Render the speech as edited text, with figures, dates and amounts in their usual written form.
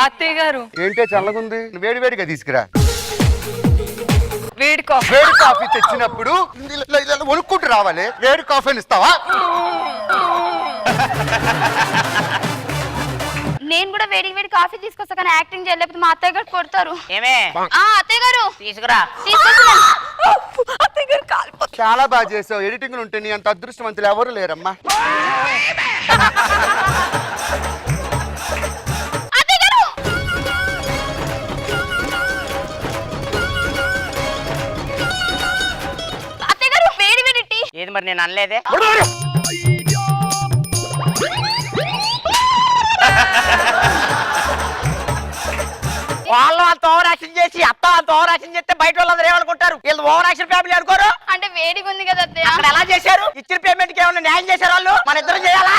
అత్తయ్య గారు ఏంటే చల్లగుంది, వేడి వేడిగా తీసుకురా. వేడి కాఫీ. వేడి కాఫీ తెచ్చినప్పుడు వణుక్కుంటూ రావాలి. వేడి కాఫీని ఇస్తావా? నేను కూడా వేడి వేడి కాఫీ తీసుకొస్తా, కానీ యాక్టింగ్ చేయలేకపోతే మా అత్తయ్య గారు కొడతారు. ఏమే అత్తయ్య గారు తీసుకురా. అత్తయ్య గారు కాలిపోతుంది. చాలా బాగా చేసావు. ఎడిటింగ్ ఉంటే నీ అంత అదృష్టవంతులు ఎవరు లేరమ్మా. అత్తయ్య గారు వేడి వేడి టీ. ఏది మరి నేను అనలేదే. వాళ్ళు అంత ఓవర్ యాక్షన్ చేసి అత్త అంత ఓవర్ యాక్షన్ చేస్తే బయట వాళ్ళందరూ ఏమనుకుంటారు? వీళ్ళు ఓవర్ యాక్షన్ ఫ్యామిలీ అనుకోరు. అంటే వేడిగా ఉంది కదా అత్తయ్య. అక్కడ ఎలా చేశారు? ఇచ్చిన పేమెంట్ కి ఏమైనా న్యాయం చేశారు వాళ్ళు? మన ఇద్దరం చేయాలా?